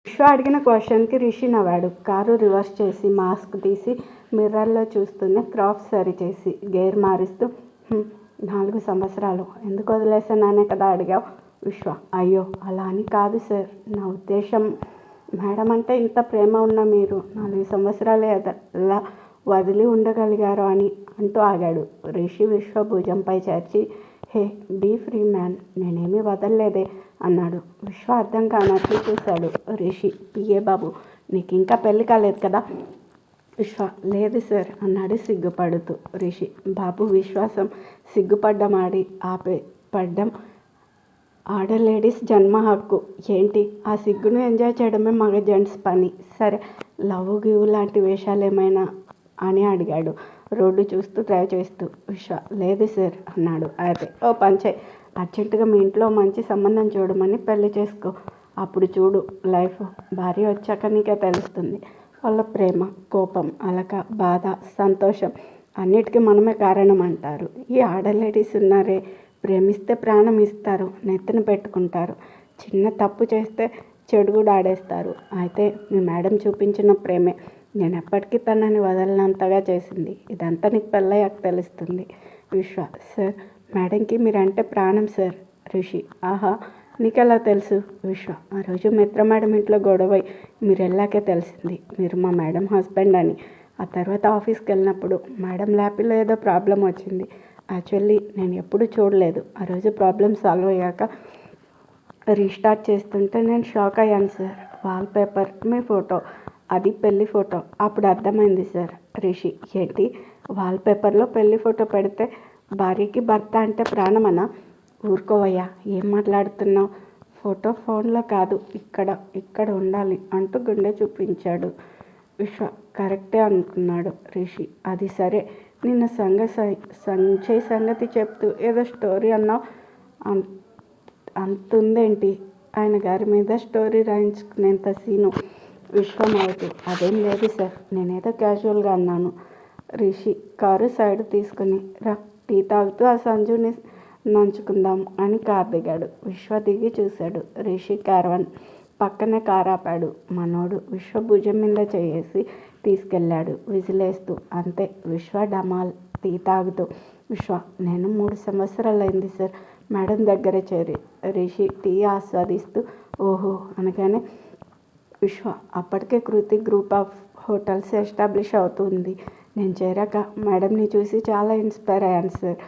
విశ్వ అడిగిన క్వశ్చన్కి రిషి నవ్వాడు. కారు రివర్స్ చేసి మాస్క్ తీసి మిర్రర్లో చూస్తూనే క్రాఫ్ సరి చేసి గేర్ మారుస్తూ 4 సంవత్సరాలు ఎందుకు వదిలేసాననే కదా అడిగావు విశ్వ. అయ్యో అలా అని కాదు సార్, నా ఉద్దేశం మేడం అంటే ఇంత ప్రేమ ఉన్న మీరు 4 సంవత్సరాలు ఎలా వదిలి ఉండగలిగారు అని అంటూ ఆగాడు. రిషి విశ్వ భుజంపై చేర్చి హే బీ ఫ్రీ మ్యాన్, నేనేమీ వదలలేదే అన్నాడు. విశ్వ అర్థం కానట్లు చూశాడు. రిషి పిఏ బాబు, నీకు ఇంకా పెళ్ళి కాలేదు కదా? విశ్వ లేదు సార్ అన్నాడు సిగ్గుపడుతూ. రిషి బాబు విశ్వాసం సిగ్గుపడ్డం పడ్డం ఆడలేడీస్ జన్మ హక్కు. ఏంటి ఆ సిగ్గును ఎంజాయ్ చేయడమే మగ జెంట్స్ పని. సరే లవ్ గివ్ లాంటి వేషాలు ఏమైనా అని అడిగాడు రోడ్డు చూస్తూ డ్రైవ్ చేస్తూ. విశ్వ లేదు సార్ అన్నాడు. అయితే ఓ పంచే, అర్జెంటుగా మీ ఇంట్లో మంచి సంబంధం చూడమని పెళ్లి చేసుకో. అప్పుడు చూడు లైఫ్, భార్య వచ్చాక నీకే తెలుస్తుంది. వాళ్ళ ప్రేమ, కోపం, అలక, బాధ, సంతోషం అన్నిటికీ మనమే కారణం అంటారు. ఈ ఆడలేడీస్ ఉన్నారే, ప్రేమిస్తే ప్రాణం ఇస్తారు, నెత్తిన పెట్టుకుంటారు. చిన్న తప్పు చేస్తే చెడు కూడా ఆడేస్తారు. అయితే మీ మేడం చూపించిన ప్రేమే నేను ఎప్పటికీ తనని వదలనంతగా చేసింది. ఇదంతా నీకు పెళ్ళయ్యాక తెలుస్తుంది. విశ్వ సార్, మేడంకి మీరంటే ప్రాణం సార్. రిషి ఆహా, నీకెలా తెలుసు? విశ్వ ఆ రోజు మిత్ర మేడం ఇంట్లో గొడవై మీరు వెళ్ళాకే తెలిసింది మీరు మా మేడం హస్బెండ్ అని. ఆ తర్వాత ఆఫీస్కి వెళ్ళినప్పుడు మేడం ల్యాప్లో ఏదో ప్రాబ్లం వచ్చింది. యాక్చువల్లీ నేను ఎప్పుడూ చూడలేదు. ఆ రోజు ప్రాబ్లం సాల్వ్ అయ్యాక రీస్టార్ట్ చేస్తుంటే నేను షాక్ అయ్యాను సార్. వాల్పేపర్ మీ ఫోటో, అది పెళ్లి ఫోటో. అప్పుడు అర్థమైంది సార్. రిషి ఏంటి, వాల్పేపర్లో పెళ్లి ఫోటో పెడితే భార్యకి భర్త అంటే ప్రాణమనా? ఊరుకోవయ్యా, ఏం మాట్లాడుతున్నావు? ఫోటో ఫోన్లో కాదు, ఇక్కడ ఉండాలి అంటూ గుండె చూపించాడు. విశ్వ కరెక్టే అనుకున్నాడు. రిషి అది సరే, నిన్న సంజయ్ సంగతి చెప్తూ ఏదో స్టోరీ అన్నావు, అంతుందేంటి? ఆయన గారి మీద స్టోరీ రాయించుకునేంత సీను. విశ్వం అవుతూ అదేం లేదు సార్, నేనేదో క్యాజువల్గా అన్నాను. రిషి కారు సైడ్ తీసుకుని రా టీ తాగుతూ ఆ సంజుని నంచుకుందాం అని కారు దిగాడు. విశ్వ దిగి చూశాడు. రిషి క్యారవన్ పక్కనే కారు ఆపాడు. మనోడు విశ్వ భుజం మీద చేసి తీసుకెళ్ళాడు విజిలేస్తూ. అంతే విశ్వ డమాల్ టీ తాగుతూ. విశ్వ నేను 3 సంవత్సరాలైంది సార్ మేడం దగ్గర చేరి. రిషి టీ ఆస్వాదిస్తూ ఓహో అనగానే విశ్వ అప్పటికే కృతి గ్రూప్ ఆఫ్ హోటల్స్ ఎస్టాబ్లిష్ అవుతుంది. నేను చేరాక మేడంని చూసి చాలా ఇన్స్పైర్ అయ్యాను సార్.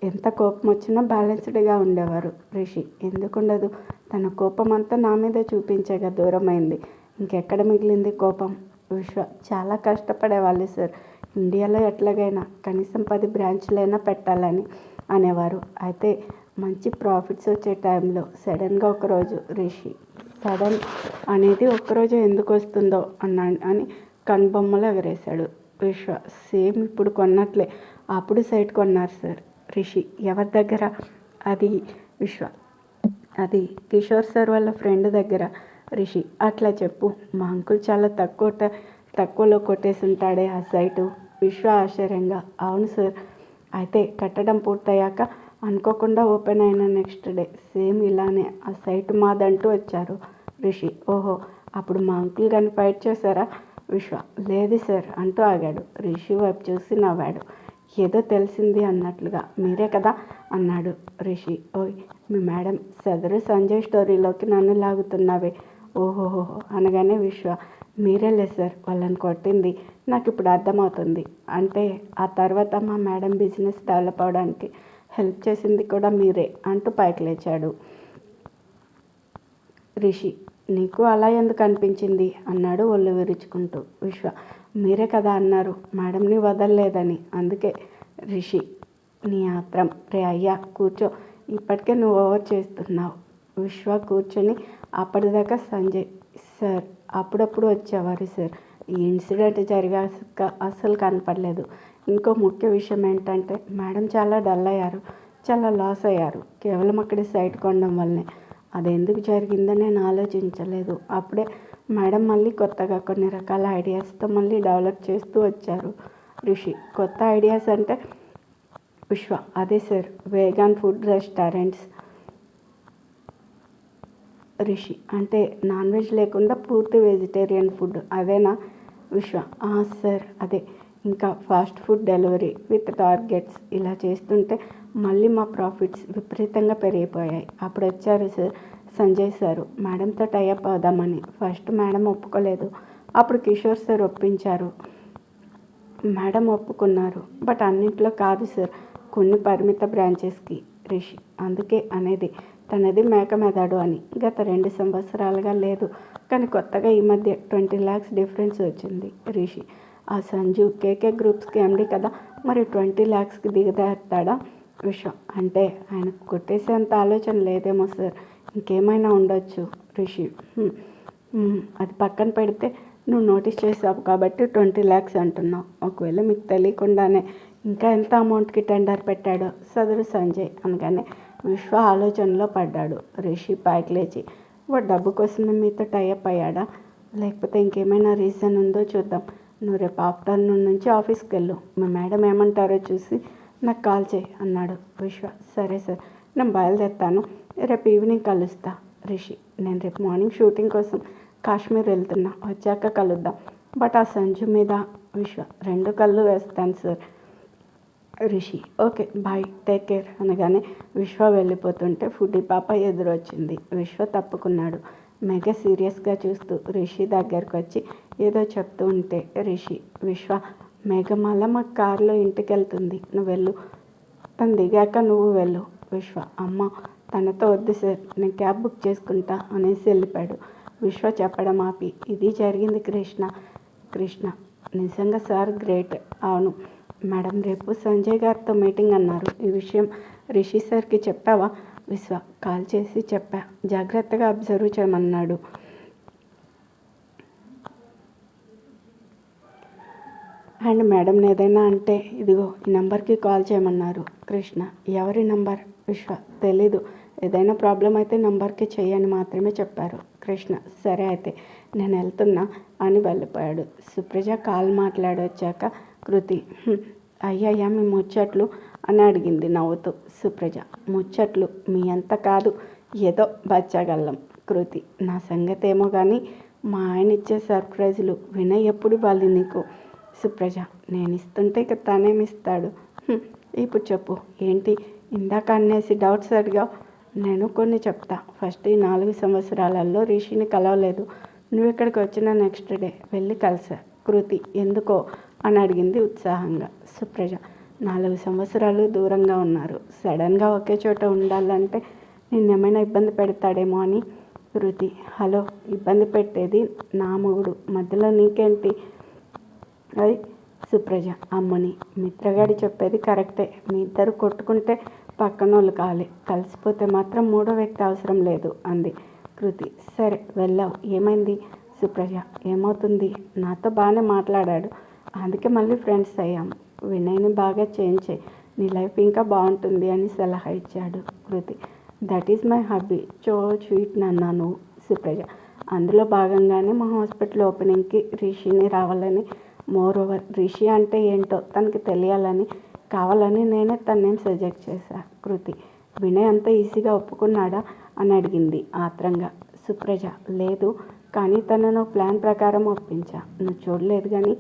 ఎంత కోపం వచ్చినా బ్యాలెన్స్డ్గా ఉండేవారు. రిషి ఎందుకుండదు, తన కోపం అంతా నా మీద చూపించగా దూరమైంది. ఇంకెక్కడ మిగిలింది కోపం? విశ్వ చాలా కష్టపడేవాళ్ళు సార్. ఇండియాలో ఎట్లాగైనా కనీసం 10 బ్రాంచ్లైనా పెట్టాలని అనేవారు. అయితే మంచి ప్రాఫిట్స్ వచ్చే టైంలో సడన్గా ఒకరోజు రిషి సడన్ అనేది ఒక్కరోజు ఎందుకు వస్తుందో అని కనుబొమ్మలు ఎగరేశాడు. విశ్వ సేమ్ ఇప్పుడు కొన్నట్లే అప్పుడు సైట్ కొన్నారు సార్. రిషి ఎవరి దగ్గర? అది విశ్వ అది కిషోర్ సార్ వాళ్ళ ఫ్రెండ్ దగ్గర. రిషి అట్లా చెప్పు, మా అంకుల్ చాలా తక్కువలో కొట్టేసి ఉంటాడే ఆ సైటు. విశ్వ ఆశ్చర్యంగా అవును సార్. అయితే కట్టడం పూర్తయ్యాక అనుకోకుండా ఓపెన్ అయిన నెక్స్ట్ డే సేమ్ ఇలానే ఆ సైట్ మాదంటూ వచ్చారు. రిషి ఓహో, అప్పుడు మా అంకుల్ కానీ ఫైట్ చేశారా? విశ్వ లేదు సార్ అంటూ ఆగాడు. రిషి వైపు చూసి నవ్వాడు. ఏదో తెలిసింది అన్నట్లుగా. మీరే కదా అన్నాడు. రిషి ఓయ్ మీ మేడం సదరు సంజయ్ స్టోరీలోకి నన్ను లాగుతున్నావే. ఓహోహో అనగానే విశ్వ మీరేలే సార్ వాళ్ళని కొట్టింది, నాకు ఇప్పుడు అర్థమవుతుంది. అంటే ఆ తర్వాత మా మేడం బిజినెస్ డెవలప్ అవడానికి హెల్ప్ చేసింది కూడా మీరే అంటూ పైకి లేచాడు. రిషి నీకు అలా ఎందుకు అనిపించింది అన్నాడు ఒళ్ళు విరుచుకుంటూ. విశ్వ మీరే కదా అన్నారు మేడంని వదలలేదని, అందుకే. రిషి నీ ఆత్రం. రే అయ్యా కూర్చో, ఇప్పటికే నువ్వు ఓవర్ చేస్తున్నావు. విశ్వ కూర్చొని అప్పటిదాకా సంజయ్ సార్ అప్పుడప్పుడు వచ్చేవారు సార్. ఈ ఇన్సిడెంట్ జరిగాక అస్సలు కనపడలేదు. ఇంకో ముఖ్య విషయం ఏంటంటే మేడం చాలా డల్ అయ్యారు, చాలా లాస్ అయ్యారు. కేవలం అక్కడి సైట్ కొనడం వల్లనే. అది ఎందుకు జరిగిందో నేను ఆలోచించలేదు. అప్పుడే మేడం మళ్ళీ కొత్తగా కొన్ని రకాల ఐడియాస్తో మళ్ళీ డెవలప్ చేస్తూ వచ్చారు. రిషి కొత్త ఐడియాస్ అంటే? విశ్వ అదే sir, vegan food restaurants Rishi. అంటే నాన్ వెజ్ లేకుండా పూర్తి వెజిటేరియన్ ఫుడ్ అదేనా? విశ్వ. సార్ అదే. ఇంకా fast food delivery with targets ఇలా చేస్తుంటే మళ్ళీ మా ప్రాఫిట్స్ విపరీతంగా పెరిగిపోయాయి. అప్పుడు వచ్చారు సార్ సంజయ్ సారు మేడంతో టైఅప్ అవుదామని. ఫస్ట్ మేడం ఒప్పుకోలేదు. అప్పుడు కిషోర్ సార్ ఒప్పించారు. మేడం ఒప్పుకున్నారు. బట్ అన్నింటిలో కాదు సార్, కొన్ని పరిమిత బ్రాంచెస్కి. రిషి. అందుకే అనేది తనది మేక మెదడు అని. గత 2 సంవత్సరాలుగా లేదు, కానీ కొత్తగా ఈ మధ్య 20 lakhs డిఫరెన్స్ వచ్చింది. రిషి. ఆ సంజు కేకే గ్రూప్స్కి ఎండి కదా, మరి 20 lakhsకి దిగదాస్తాడా? విశ్వ. అంటే ఆయనకు కొట్టేసేంత ఆలోచన లేదేమో సార్, ఇంకేమైనా ఉండొచ్చు. రిషి. అది పక్కన పెడితే నువ్వు నోటీస్ చేసావు కాబట్టి 20 lakhs అంటున్నావు. ఒకవేళ మీకు తెలియకుండానే ఇంకా ఎంత అమౌంట్కి టెండర్ పెట్టాడో సదరు సంజయ్ అనగానే విశ్వ ఆలోచనలో పడ్డాడు. రిషి పైకి లేచి, ఓ డబ్బు కోసమే మీతో టైఅప్ అయ్యాడా? లేకపోతే ఇంకేమైనా రీజన్ ఉందో చూద్దాం. నువ్వు రేపు ఆఫ్టర్నూన్ నుంచి ఆఫీస్కి వెళ్ళు. మీ మేడం ఏమంటారో చూసి నాకు కాల్ చేయి అన్నాడు. విశ్వ. సరే సార్, నేను బయలుదేరుతాను. రేపు ఈవినింగ్ కలుస్తా. రిషి. నేను రేపు మార్నింగ్ షూటింగ్ కోసం కాశ్మీర్ వెళ్తున్నా, వచ్చాక కలుద్దాం. బట్ ఆ సంజు మీద. విశ్వ. 2 కళ్ళు వేస్తాను sir. Rishi. Okay bye, take care అనగానే విశ్వ వెళ్ళిపోతుంటే ఫుడీ పాప ఎదురొచ్చింది. విశ్వ తప్పుకున్నాడు. మెగ సీరియస్గా చూస్తూ రిషి దగ్గరకు వచ్చి ఏదో చెప్తూ ఉంటే రిషి. విశ్వ. మేఘ మళ్ళా మా కారులో ఇంటికి వెళ్తుంది, నువ్వు వెళ్ళు. తను దిగాక నువ్వు వెళ్ళు. విశ్వ. అమ్మ తనతో వద్దు సార్, నేను క్యాబ్ బుక్ చేసుకుంటా అనేసి వెళ్ళిపోయాడు. విశ్వ చెప్పడం ఆపి, ఇది జరిగింది కృష్ణ. నిజంగా సార్ గ్రేట్. అవును మేడం, రేపు సంజయ్ గారితో మీటింగ్ అన్నారు. ఈ విషయం రిషి సార్కి చెప్పావా? విశ్వ. కాల్ చేసి చెప్పా, జాగ్రత్తగా అబ్జర్వ్ చేయమన్నాడు. అండ్ మేడం ఏదైనా అంటే ఇదిగో ఈ నెంబర్కి కాల్ చేయమన్నారు. కృష్ణ. ఎవరి నంబర్? విశ్వ. తెలీదు, ఏదైనా ప్రాబ్లం అయితే నెంబర్కి చెయ్యని మాత్రమే చెప్పారు. కృష్ణ. సరే అయితే నేను వెళ్తున్నా అని వెళ్ళిపోయాడు. సుప్రజ కాల్ మాట్లాడొచ్చాక కృతి. అయ్యయ్యా మీ ముచ్చట్లు అని అడిగింది నవ్వుతూ. సుప్రజ. ముచ్చట్లు మీ అంత కాదు, ఏదో బచ్చగల్లం. కృతి. నా సంగతి ఏమో కానీ మా ఆయన ఇచ్చే సర్ప్రైజులు వినయ్ ఎప్పుడు ఇవ్వాలి నీకు? సుప్రజ. నేను ఇస్తుంటే ఇక తనేమిస్తాడు? ఇప్పుడు చెప్పు ఏంటి? ఇందాక అనేసి డౌట్స్ అడిగావు. నేను కొన్ని చెప్తా. ఫస్ట్ ఈ 4 సంవత్సరాలలో రిషిని కలవలేదు. నువ్వు ఇక్కడికి వచ్చిన నెక్స్ట్ డే వెళ్ళి కలిసా. కృతి. ఎందుకో అని అడిగింది ఉత్సాహంగా. సుప్రజ. 4 సంవత్సరాలు దూరంగా ఉన్నారు, సడన్గా ఒకే చోట ఉండాలంటే నిన్నేమైనా ఇబ్బంది పెడతాడేమో అని. కృతి. హలో, ఇబ్బంది పెట్టేది నా మొగుడు, మధ్యలో నీకేంటి? అది. సుప్రజ. అమ్మని మిత్రగాడి చెప్పేది కరెక్టే, మీ ఇద్దరు కొట్టుకుంటే పక్కనోళ్ళు కావాలి, కలిసిపోతే మాత్రం 3వ వ్యక్తి అవసరం లేదు అంది. కృతి. సరే వెళ్ళావు, ఏమైంది? సుప్రజ. ఏమవుతుంది, నాతో బాగానే మాట్లాడాడు, అందుకే మళ్ళీ ఫ్రెండ్స్ అయ్యాము. వినయ్ని బాగా చేంజ్ చేయి, నీ లైఫ్ ఇంకా బాగుంటుంది అని సలహా ఇచ్చాడు. కృతి. దట్ ఈజ్ మై హాబీ, చో స్వీట్ నన్నాను. సుప్రజ. అందులో భాగంగానే మా హాస్పిటల్ ఓపెనింగ్కి రిషిని రావాలని, మోర్ ఓవర్ రిషి అంటే ఏంటో తనకి తెలియాలని కావాలని నేనే తన్నేం సజెక్ట్ చేశా. కృతి. వినయ్ అంత ఈజీగా ఒప్పుకున్నాడా అని అడిగింది ఆత్రంగా. సుప్రజ. లేదు, కానీ తనను ప్లాన్ ప్రకారం ఒప్పించా. నువ్వు చూడలేదు కానీ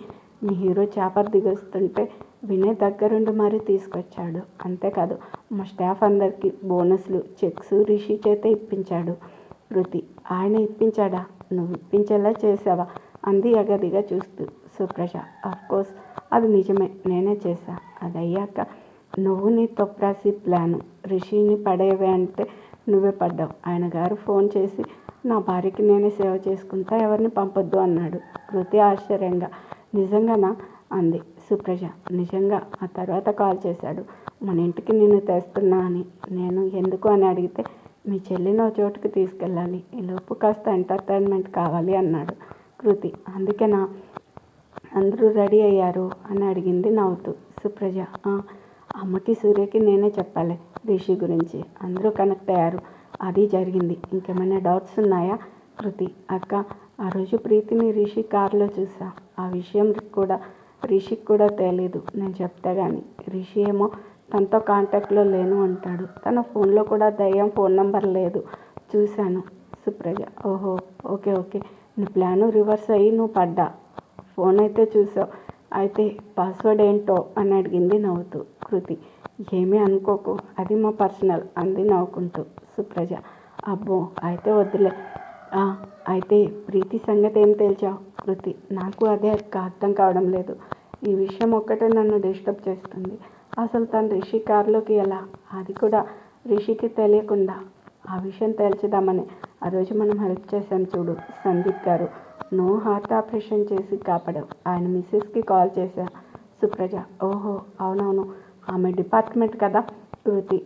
మీ హీరో చేపర్ దిగొస్తుంటే వినయ్ దగ్గరుండి మరీ తీసుకొచ్చాడు. అంతేకాదు మా స్టాఫ్ అందరికీ బోనస్లు, చెక్స్ రిషి చేత ఇప్పించాడు. కృతి. ఆయన ఇప్పించాడా? నువ్వు ఇప్పించేలా చేసావా అంది ఎగదిగా చూస్తూ. సుప్రజ. కోర్స్ అది నిజమే, నేనే చేశా. అది అయ్యాక నువ్వు నీ తొప్రాసి ప్లాను రిషిని పడేవే అంటే నువ్వే పడ్డావు. ఆయన గారు ఫోన్ చేసి నా భార్యకి నేనే సేవ చేసుకుంటా, ఎవరిని పంపొద్దు అన్నాడు. కృతి ఆశ్చర్యంగా. నిజంగానా అంది. సుప్రజ. నిజంగా. ఆ తర్వాత కాల్ చేశాడు, మన ఇంటికి నిన్ను తెస్తున్నా అని. నేను ఎందుకు అని అడిగితే మీ చెల్లిని ఓ చోటుకి తీసుకెళ్ళాలి, ఈలోపు కాస్త ఎంటర్టైన్మెంట్ కావాలి అన్నాడు. కృతి. అందుకేనా అందరూ రెడీ అయ్యారు అని అడిగింది నవ్వుతూ. సుప్రజ. అమ్మకి సూర్యకి నేనే చెప్పాలి రిషి గురించి, అందరూ కనెక్ట్ అయ్యారు, అది జరిగింది. ఇంకేమైనా డౌట్స్ ఉన్నాయా? కృతి. అక్క, ఆ రోజు ప్రీతిని రిషి కారులో చూసా. ఆ విషయం కూడా రిషికి కూడా తెలీదు నేను చెప్తే కానీ. రిషి ఏమో తనతో కాంటాక్ట్లో లేను అంటాడు. తన ఫోన్లో కూడా దయ్యం ఫోన్ నంబర్ లేదు చూశాను. సుప్రజ. ఓహో, ఓకే ఓకే, నీ ప్లాను రివర్స్ అయ్యి నువ్వు పడ్డా. ఫోన్ అయితే చూసావు, అయితే పాస్వర్డ్ ఏంటో అని అడిగింది నవ్వుతూ. కృతి. ఏమీ అనుకోకు, అది మా పర్సనల్ అంది నవ్వుకుంటూ. సుప్రజ. అబ్బో, అయితే వద్దులే. అయితే ప్రీతి సంగతి ఏం తేల్చావు? కృతి. నాకు అదే అర్థం కావడం లేదు. ఈ విషయం ఒక్కటే నన్ను డిస్టర్బ్ చేస్తుంది. అసలు తను రిషి కారులోకి ఎలా, అది కూడా రిషికి తెలియకుండా? ఆ విషయం తేల్చుదామని ఆ రోజు మనం హెల్ప్ చేశాం చూడు సందీప్ గారు, నువ్వు హార్ట్ ఆపరేషన్ చేసి కాపాడావు. ఆయన మిస్సెస్కి కాల్ చేశా. సుప్రజ. ఓహో అవునవును, ఆమె డిపార్ట్మెంట్ కదా. కృతి.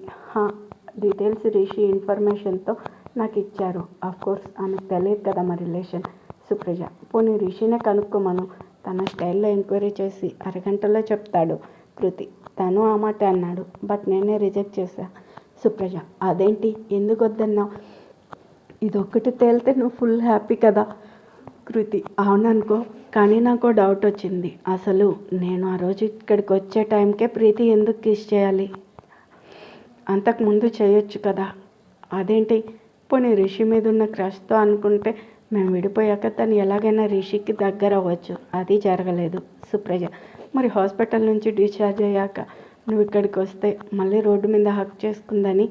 డీటెయిల్స్ రిషి ఇన్ఫర్మేషన్తో నాకు ఇచ్చారు. కోర్స్ ఆమెకు తెలియదు కదా మా రిలేషన్. సుప్రజ. పోనీ రిషినే కనుక్కోమను, తన స్టైల్లో ఎంక్వైరీ చేసి అరగంటలో చెప్తాడు. కృతి. తను ఆ మాట అన్నాడు, బట్ నేనే రిజెక్ట్ చేశా. సుప్రజ. అదేంటి, ఎందుకు వద్దన్నావు? ఇదొక్కటి తేలితే నువ్వు ఫుల్ హ్యాపీ కదా. కృతి. అవుననుకో, కానీ నాకు డౌట్ వచ్చింది. అసలు నేను ఆ రోజు ఇక్కడికి వచ్చే టైంకే ప్రీతి ఎందుకు కిస్ చేయాలి? అంతకుముందు చేయొచ్చు కదా. అదేంటి? పోనీ రిషి మీద ఉన్న క్రష్తో అనుకుంటే మేము విడిపోయాక తను ఎలాగైనా రిషికి దగ్గర అవ్వచ్చు. అది జరగలేదు. సుప్రజ. మరి హాస్పిటల్ నుంచి డిశ్చార్జ్ అయ్యాక నువ్వు ఇక్కడికి వస్తే మళ్ళీ రోడ్డు మీద హక్ చేసుకుందని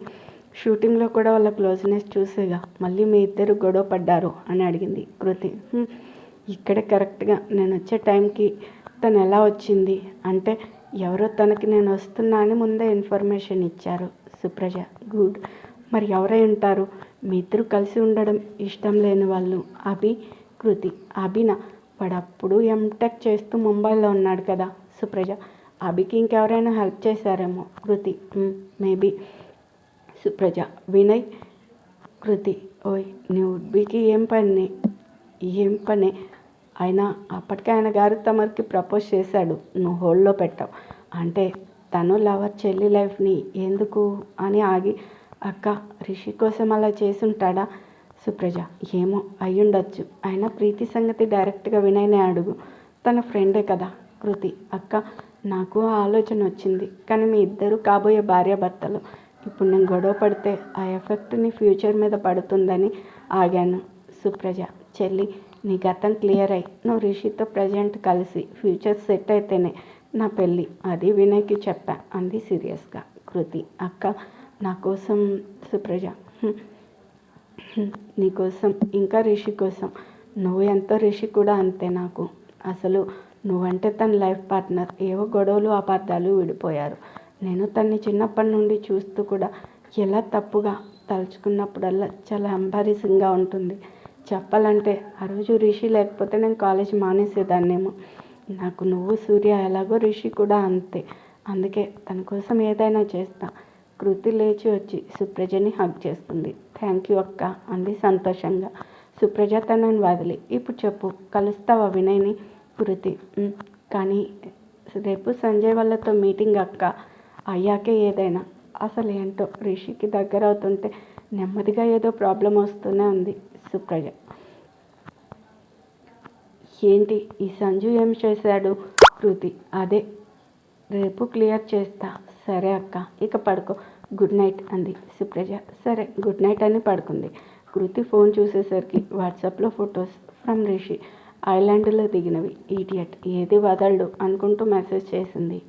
షూటింగ్లో కూడా వాళ్ళ క్లోజ్నెస్ చూసేగా మళ్ళీ మీ ఇద్దరు గొడవ పడ్డారు అని అడిగింది. కృతి. ఇక్కడే కరెక్ట్గా నేను వచ్చే టైంకి తను ఎలా వచ్చింది అంటే ఎవరో తనకి నేను వస్తున్నా అని ముందే ఇన్ఫర్మేషన్ ఇచ్చారు. సుప్రజ. గుడ్. మరి ఎవరై ఉంటారు? మీ ఇద్దరు కలిసి ఉండడం ఇష్టం లేని వాళ్ళు. అభి. కృతి. అభినా? వాడు అప్పుడు ఎంటెక్ చేస్తూ ముంబైలో ఉన్నాడు కదా. సుప్రజ. అభికి ఇంకెవరైనా హెల్ప్ చేశారేమో. కృతి. మేబీ. సుప్రజ. వినయ్. కృతి. ఓయ్, నీ ఉడ్బీకి ఏం పని? అయినా అప్పటికే ఆయన గారు తమరికి ప్రపోజ్ చేశాడు, నువ్వు హోల్డ్లో పెట్టావు. అంటే తను లవర్ చెల్లి లైఫ్ని ఎందుకు అని ఆగి, అక్క రిషి కోసం అలా చేసుంటాడా? సుప్రజ. ఏమో, అయ్యుండొచ్చు. అయినా ప్రీతి సంగతి డైరెక్ట్గా వినయ్నే అడుగు, తన ఫ్రెండే కదా. కృతి. అక్క నాకు ఆ ఆలోచన వచ్చింది, కానీ మీ ఇద్దరు కాబోయే భార్యాభర్తలు. ఇప్పుడు నేను గొడవ పడితే ఆ ఎఫెక్ట్ నీ ఫ్యూచర్ మీద పడుతుందని ఆగాను. సుప్రజ. చెల్లి, నీ గతం క్లియర్ అయ్యి నువ్వు రిషితో ప్రజెంట్ కలిసి ఫ్యూచర్ సెట్ అయితేనే నా పెళ్ళి, అది వినయ్కి చెప్పా అంది సీరియస్గా. కృతి. అక్క నా కోసం. సుప్రజ. నీకోసం, ఇంకా రిషి కోసం. నువ్వు ఎంతో, రిషి కూడా అంతే నాకు. అసలు నువ్వంటే తన లైఫ్ పార్ట్నర్. ఏవో గొడవలు అపార్థాలు విడిపోయారు. నేను తన్ని చిన్నప్పటి నుండి చూస్తూ కూడా ఎలా తప్పుగా తలుచుకున్నప్పుడల్లా చాలా ఎంబారిసింగ్గా ఉంటుంది. చెప్పాలంటే ఆ రోజు రిషి లేకపోతే నేను కాలేజ్ మానేసేదాన్నేమో. నాకు నువ్వు సూర్య ఎలాగో రిషి కూడా అంతే. అందుకే తన కోసం ఏదైనా చేస్తా. కృతి లేచి వచ్చి సుప్రజని హగ్ చేసుకుంది. థ్యాంక్ యూ అక్క అంది సంతోషంగా. సుప్రజ తనని వదిలి, ఇప్పుడు చెప్పు, కలుస్తావా వినయ్ని? కృతి. కానీ రేపు సంజయ్ వాళ్ళతో మీటింగ్ అక్క, అయ్యాకే ఏదైనా. అసలు ఏంటో రిషికి దగ్గర అవుతుంటే నెమ్మదిగా ఏదో ప్రాబ్లం వస్తూనే ఉంది. సుప్రజ. ఏంటి ఈ సంజు ఏం చేశాడు? కృతి. అదే రేపు క్లియర్ చేస్తా. సరే అక్క, ఇక పడుకో, గుడ్ నైట్ అంది. సుప్రజ. సరే గుడ్ నైట్ అని పడుకుంది. కృతి ఫోన్ చూసేసరికి వాట్సాప్లో ఫొటోస్ ఫ్రమ్ రిషి, ఐలాండ్లో దిగినవి. ఈడియట్, ఏది వదలడు అనుకుంటూ మెసేజ్ చేసింది.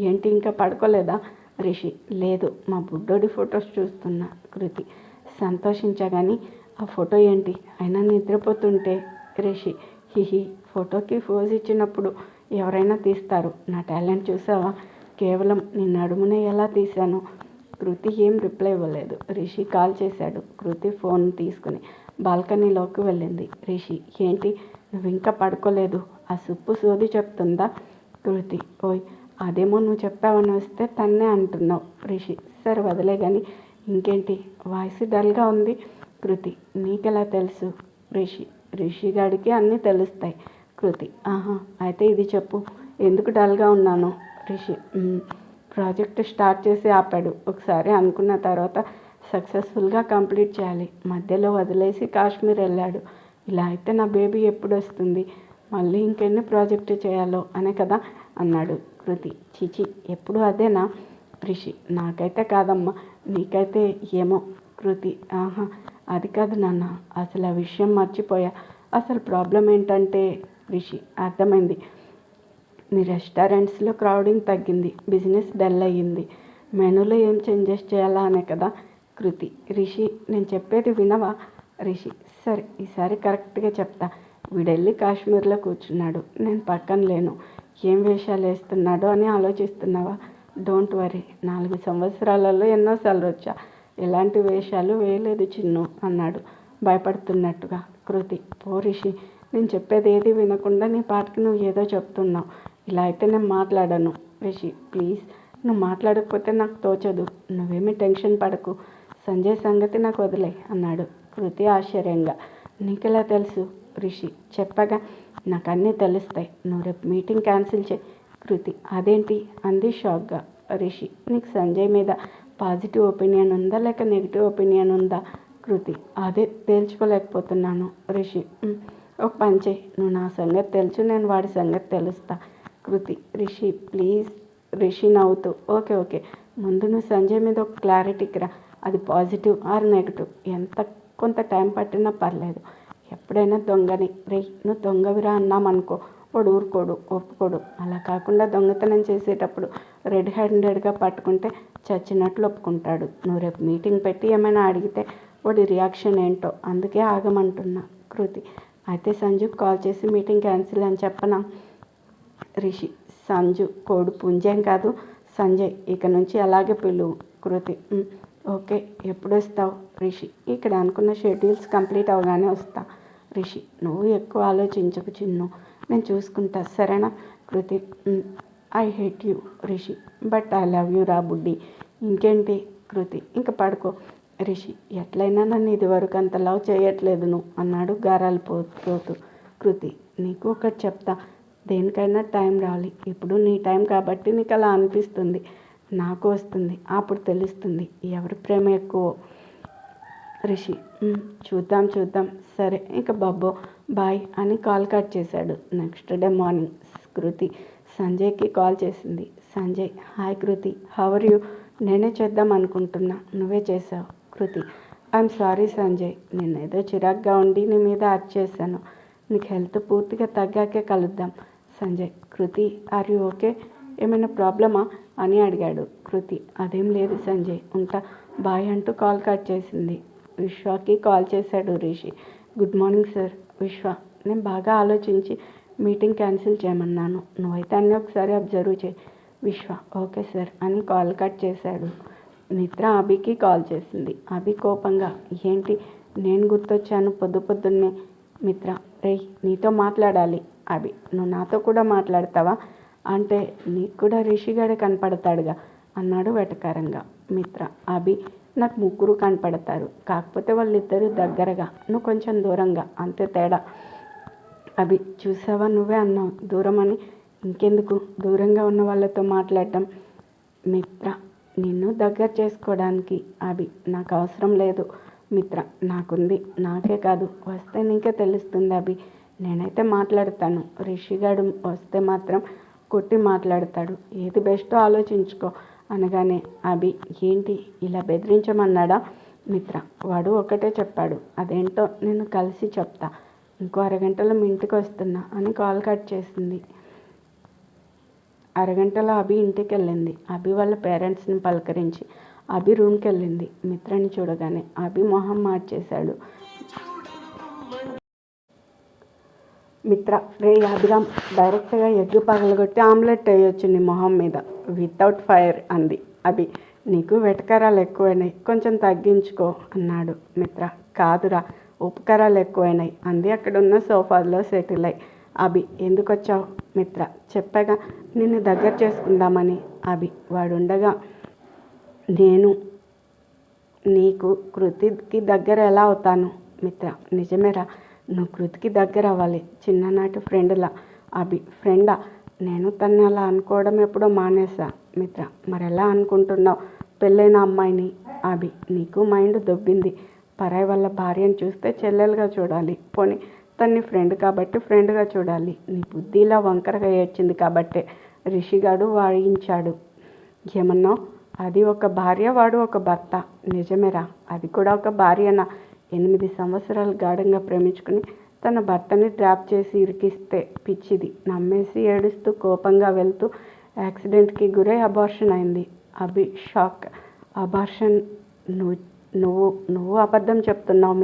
ఏంటి ఇంకా పడుకోలేదా? రిషి. లేదు, మా బుడ్డోడి ఫొటోస్ చూస్తున్నా. కృతి. సంతోషించగాని ఆ ఫోటో ఏంటి, అయినా నిద్రపోతుంటే? రిషి. హిహి, ఫోటోకి ఫోజ్ ఇచ్చినప్పుడు ఎవరైనా తీస్తారు. నా టాలెంట్ చూసావా? కేవలం నీ నడుమునే ఎలా తీశాను. కృతి ఏం రిప్లై ఇవ్వలేదు. రిషి కాల్ చేశాడు. కృతి ఫోన్ తీసుకుని బాల్కనీలోకి వెళ్ళింది. రిషి. ఏంటి, నువ్వు ఇంకా పడుకోలేదు? ఆ సుప్పు సోది చెప్తుందా? కృతి. ఓయ్, అదేమో నువ్వు చెప్పావని వస్తే తన్నే అంటున్నావు. రిషి. సరే వదిలే కానీ ఇంకేంటి, వాయిస్ డల్గా ఉంది. కృతి. నీకెలా తెలుసు? రిషి. రిషి గాడికి అన్నీ తెలుస్తాయి. కృతి. అయితే ఇది చెప్పు, ఎందుకు డల్గా ఉన్నాను? రిషి. ప్రాజెక్ట్ స్టార్ట్ చేసి ఆపాడు. ఒకసారి అనుకున్న తర్వాత సక్సెస్ఫుల్గా కంప్లీట్ చేయాలి, మధ్యలో వదిలేసి కాశ్మీర్ వెళ్ళాడు. ఇలా అయితే నా బేబీ ఎప్పుడు వస్తుంది? మళ్ళీ ఇంకెన్ని ప్రాజెక్టు చేయాలో అనే కదా అన్నాడు. కృతి. చిచి, ఎప్పుడు అదేనా? రిషి. నాకైతే కాదమ్మా, నీకైతే ఏమో. కృతి. అది కాదు నాన్న, అసలు ఆ విషయం మర్చిపోయా. అసలు ప్రాబ్లం ఏంటంటే రిషి అర్థమైంది. మీ రెస్టారెంట్స్లో క్రౌడింగ్ తగ్గింది, బిజినెస్ డల్ అయ్యింది. మెనూలో ఏం చేంజెస్ చేయాలా అనే కదా. కృతి, రిషి నేను చెప్పేది వినవా? రిషి, సరే ఈసారి కరెక్ట్గా చెప్తా. వీడెళ్ళి కాశ్మీర్లో కూర్చున్నాడు, నేను పక్కన లేను. ఏం వేషాలు వేస్తున్నాడో అని ఆలోచిస్తున్నావా? డోంట్ వరీ, 4 సంవత్సరాలలో ఎన్నోసార్లు వచ్చా, ఎలాంటి వేషాలు వేయలేదు చిన్ను అన్నాడు భయపడుతున్నట్టుగా. కృతి, పో రిషి, నేను చెప్పేది ఏది వినకుండా నీ పాటికి నువ్వు ఏదో చెప్తున్నావు. ఇలా అయితే నేను మాట్లాడను. రిషి, ప్లీజ్, నువ్వు మాట్లాడకపోతే నాకు తోచదు. నువ్వేమీ టెన్షన్ పడకు. సంజయ్ సంగతి నాకు వదిలే అన్నాడు. కృతి ఆశ్చర్యంగా, నీకెలా తెలుసు? రిషి, చెప్పగా నాకు అన్నీ తెలుస్తాయి. నువ్వు రేపు మీటింగ్ క్యాన్సిల్ చేయి. కృతి, అదేంటి అంది షాక్గా. రిషి, నీకు సంజయ్ మీద పాజిటివ్ ఒపీనియన్ ఉందా లేక నెగిటివ్ ఒపీనియన్ ఉందా? కృతి, అదే తేల్చుకోలేకపోతున్నాను. రిషి, ఒక పని చేయి, నువ్వు నా సంగతి తెలుసు, నేను వాడి సంగతి తెలుస్తా. కృతి, రిషి ప్లీజ్. రిషి నవ్వుతూ, ఓకే ఓకే, ముందు నువ్వు సంజయ్ మీద ఒక క్లారిటీకి రా. అది పాజిటివ్ ఆర్ నెగిటివ్, కొంత టైం పట్టినా పర్లేదు. ఎప్పుడైనా దొంగని నువ్వు దొంగవిరా అన్నామనుకో, వాడు ఊరుకోడు, ఒప్పుకోడు. అలా కాకుండా దొంగతనం చేసేటప్పుడు రెడ్ హ్యాండెడ్గా పట్టుకుంటే చచ్చినట్లు ఒప్పుకుంటాడు. నువ్వు రేపు మీటింగ్ పెట్టి ఏమైనా అడిగితే వాడి రియాక్షన్ ఏంటో, అందుకే ఆగమంటున్నా. కృతి, అయితే సంజుకి కాల్ చేసి మీటింగ్ క్యాన్సిల్ అని చెప్పనా? రిషి, సంజు కోడు పుంజేం కాదు, సంజయ్, ఇక నుంచి అలాగే పిలువు. కృతి, ఓకే, ఎప్పుడు వస్తావు? రిషి, ఇక్కడ అనుకున్న షెడ్యూల్స్ కంప్లీట్ అవగానే వస్తా. రిషి, నువ్వు ఎక్కువ ఆలోచించకు చిన్ను, నేను చూసుకుంటా, సరేనా? Kriti, I hate you Rishi, but I love you రా బుడ్డి. ఇంకేంటి? కృతి, ఇంక పడుకో. రిషి, ఎట్లయినా నన్ను ఇదివరకు అంత లవ్ చేయట్లేదు నువ్వు అన్నాడు గారాలు పోతూ. కృతి, నీకు ఒకటి చెప్తా, దేనికైనా టైం రావాలి. ఇప్పుడు నీ టైం కాబట్టి నీకు అలా అనిపిస్తుంది, నాకు వస్తుంది, అప్పుడు తెలుస్తుంది ఎవరి ప్రేమ ఎక్కువ. రిషి, చూద్దాం, సరే ఇక బాబో బాయ్ అని కాల్ కట్ చేశాడు. నెక్స్ట్ డే మార్నింగ్ కృతి సంజయ్కి కాల్ చేసింది. Sanjay, hi Kriti, how are you? నేనే చేద్దాం అనుకుంటున్నా, నువ్వే చేసావు. కృతి, ఐఎమ్ సారీ సంజయ్, నేను ఏదో చిరాగ్గా ఉండి నీ మీద యాక్ట్ చేశాను. నీకు హెల్త్ పూర్తిగా తగ్గాకే కలుద్దాం. సంజయ్, కృతి, ఆర్ యూ ఓకే? ఏమైనా ప్రాబ్లమా అని అడిగాడు. కృతి, అదేం లేదు సంజయ్, ఉంటా, బాయ్ అంటూ కాల్ కట్ చేసింది. విశ్వాకి కాల్ చేశాడు రిషి. Good morning sir. విశ్వ, నేను బాగా ఆలోచించి మీటింగ్ క్యాన్సిల్ చేయమన్నాను, నువ్వైతే అన్నీ ఒకసారి అబ్జర్వ్ చేయి. విశ్వ, ఓకే సార్ అని కాల్ కట్ చేశాడు. మిత్ర అభికి కాల్ చేసింది. అభి కోపంగా, ఏంటి నేను గుర్తొచ్చాను పొద్దున్నే? మిత్ర, రేయ్ నీతో మాట్లాడాలి. అభి, నువ్వు నాతో కూడా మాట్లాడతావా? అంటే నీకు కూడా రిషిగాడే కనపడతాడుగా అన్నాడు వెటకారంగా. మిత్ర, అభి, నాకు ముగ్గురు కనపడతారు, కాకపోతే వాళ్ళిద్దరూ దగ్గరగా, నువ్వు కొంచెం దూరంగా, అంతే తేడా. అభి, చూసావా, నువ్వే అన్నావు దూరం అని, ఇంకెందుకు దూరంగా ఉన్న వాళ్ళతో మాట్లాడటం? మిత్ర, నిన్ను దగ్గర చేసుకోవడానికి. అభి, నాకు అవసరం లేదు. మిత్ర, నాకుంది, నాకే కాదు, వస్తే నీకే తెలుస్తుంది అభి. నేనైతే మాట్లాడతాను, రిషిగాడు వస్తే మాత్రం కొట్టి మాట్లాడతాడు, ఏది బెస్టో ఆలోచించుకో అనగానే అభి, ఏంటి ఇలా బెదిరించమన్నాడా? మిత్ర, వాడు ఒకటే చెప్పాడు, అదేంటో నేను కలిసి చెప్తా, ఇంకో అరగంటలో మీ ఇంటికి వస్తున్నా అని కాల్ కట్ చేసింది. అరగంటలో అభి ఇంటికి వెళ్ళింది. అభి వాళ్ళ పేరెంట్స్ని పలకరించి అభి రూమ్కి వెళ్ళింది. మిత్రని చూడగానే అభి మొహం మార్చేశాడు. మిత్ర, రే అభిరామ్, డైరెక్ట్గా ఎగ్గు పగలగొట్టి ఆమ్లెట్ వేయొచ్చు నీ మొహం మీద, వితౌట్ ఫైర్ అంది. అభి, నీకు వెటకారాలు ఎక్కువైనాయి, కొంచెం తగ్గించుకో అన్నాడు. మిత్ర, కాదురా, ఉపకారాలు ఎక్కువైనాయి అంది అక్కడున్న సోఫాలో సెటిల్ అయ్యి. అభి, ఎందుకు వచ్చావు? మిత్ర, చెప్పగా నిన్ను దగ్గర చేసుకుందామని. అభి, వాడుండగా నేను నీకు కృతికి దగ్గర ఎలా అవుతాను? మిత్ర, నిజమేరా, నువ్వు కృతికి దగ్గర అవ్వాలి, చిన్ననాటి ఫ్రెండ్లా. అభి, ఫ్రెండా? నేను తను అలా అనుకోవడం ఎప్పుడో మానేసా. మిత్ర, మరెలా అనుకుంటున్నావు పెళ్ళైన అమ్మాయిని? అభి, నీకు మైండ్ దొబ్బింది, పరాయి వాళ్ళ భార్యను చూస్తే చెల్లెలుగా చూడాలి, పోనీ తన్ని ఫ్రెండ్ కాబట్టి ఫ్రెండ్గా చూడాలి. నీ బుద్ధి ఇలా వంకరగా ఏడ్చింది కాబట్టే రిషిగాడు వాయించాడు. ఏమన్నావు? అది ఒక భార్య, వాడు ఒక భర్త. నిజమేరా, అది కూడా ఒక భార్యనా? 8 సంవత్సరాలు గాఢంగా ప్రేమించుకుని తన భర్తని డ్రాప్ చేసి ఇరికిస్తే పిచ్చిది నమ్మేసి ఏడుస్తూ కోపంగా వెళ్తూ యాక్సిడెంట్కి గురై అబార్షన్ అయింది. అభి షాక్. అబార్షన్? నువ్వు నువ్వు అబద్ధం చెప్తున్నావు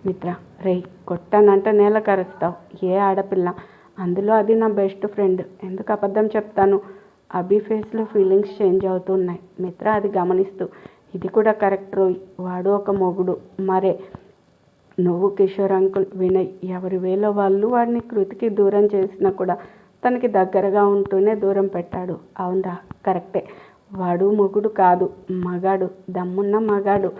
మిత్ర రేయ్ కొట్టానంట నేల కరుస్తావు. ఏ ఆడపిల్ల, అందులో అది నా బెస్ట్ ఫ్రెండ్, ఎందుకు అబద్ధం చెప్తాను? అభి ఫేస్లో ఫీలింగ్స్ చేంజ్ అవుతున్నాయి. మిత్ర అది గమనిస్తూ, ఇది కూడా కరెక్ట్ రోయ్, వాడు ఒక మొగుడు. మరే నువ్వు, కిషోర్ అంకుల్, వినయ్ ఎవరి వేలో వాళ్ళు వాడిని కృతికి దూరం చేసినా కూడా తనకి దగ్గరగా ఉంటూనే దూరం పెట్టాడు. అవునరా, కరెక్టే. వాడు మొగుడు కాదు, మగాడు, దమ్మున్న మగాడు.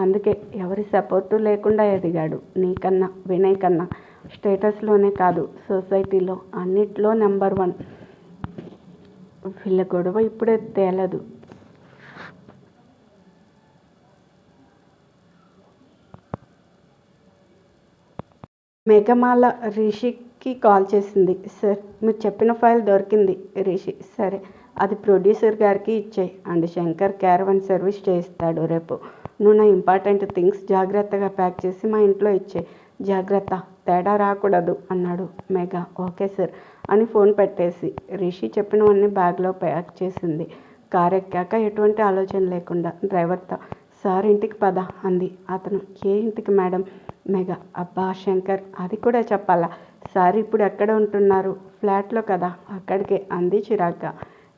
అందుకే ఎవరి సపోర్టు లేకుండా ఎదిగాడు. నీకన్నా, వినయ్ కన్నా. స్టేటస్లోనే కాదు, సొసైటీలో అన్నిట్లో నెంబర్ 1. వీళ్ళ గొడవ ఇప్పుడే తేలదు. మేఘమాల రిషికి కాల్ చేసింది. సార్, మీరు చెప్పిన ఫైల్ దొరికింది. రిషి, సరే, అది ప్రొడ్యూసర్ గారికి ఇచ్చేయి. అండ్ శంకర్ క్యారవన్ సర్వీస్ చేయిస్తాడు రేపు. నువ్వు నా ఇంపార్టెంట్ థింగ్స్ జాగ్రత్తగా ప్యాక్ చేసి మా ఇంట్లో ఇచ్చేయి. జాగ్రత్త, తేడా రాకూడదు అన్నాడు. మేఘ, ఓకే సార్ అని ఫోన్ పెట్టేసి రిషి చెప్పినవన్నీ బ్యాగ్లో ప్యాక్ చేసింది. కారు ఎక్కాక ఎటువంటి ఆలోచన లేకుండా డ్రైవర్తో, సార్ ఇంటికి పద అంది. అతను, ఏ ఇంటికి మేడం? మేఘ, అబ్బా శంకర్, అది కూడా చెప్పాలా? సార్ ఇప్పుడు ఎక్కడ ఉంటున్నారు? ఫ్లాట్లో కదా, అక్కడికే అంది చిరాగ్గా.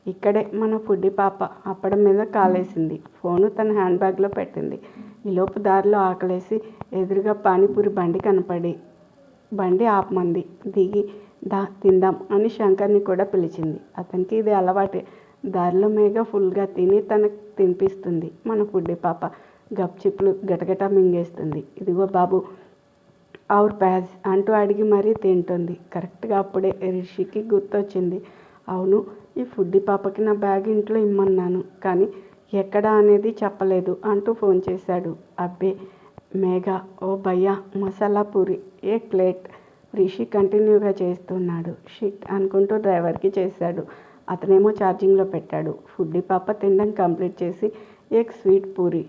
ఇక్కడే, మన ఫుడ్డి పాప అప్పడం మీద కాలేసింది. ఫోను తన హ్యాండ్ బ్యాగ్లో పెట్టింది. ఈలోపు దారిలో ఆకలేసి ఎదురుగా పానీపూరి బండి కనపడి బండి ఆపమంది. దిగి దా తిందాం అని శంకర్ని కూడా పిలిచింది. అతనికి ఇది అలవాటే. దారిలో మేఘ ఫుల్గా తిని తనకు తినిపిస్తుంది. మన ఫుడ్డి పాప గప్చిప్లు గటగటా మింగేస్తుంది. ఇదిగో బాబు, ఔర్ ప్యాజ్ అంటూ అడిగి మరీ తింటుంది. కరెక్ట్గా అప్పుడే రిషికి గుర్తొచ్చింది. అవును, ఈ ఫుడ్డి పాపకి నా బ్యాగ్ ఇంట్లో ఇమ్మన్నాను, కానీ ఎక్కడా అనేది చెప్పలేదు అంటూ ఫోన్ చేశాడు. అబ్బే మేఘ, ఓ భయ్యా మసాలా పూరి ఏ ప్లేట్. రిషి కంటిన్యూగా చేస్తున్నాడు. షిట్ అనుకుంటూ డ్రైవర్కి చేశాడు. అతనేమో ఛార్జింగ్లో పెట్టాడు. ఫుడ్డి పాప తినడం కంప్లీట్ చేసి, ఏక్ స్వీట్ పూరి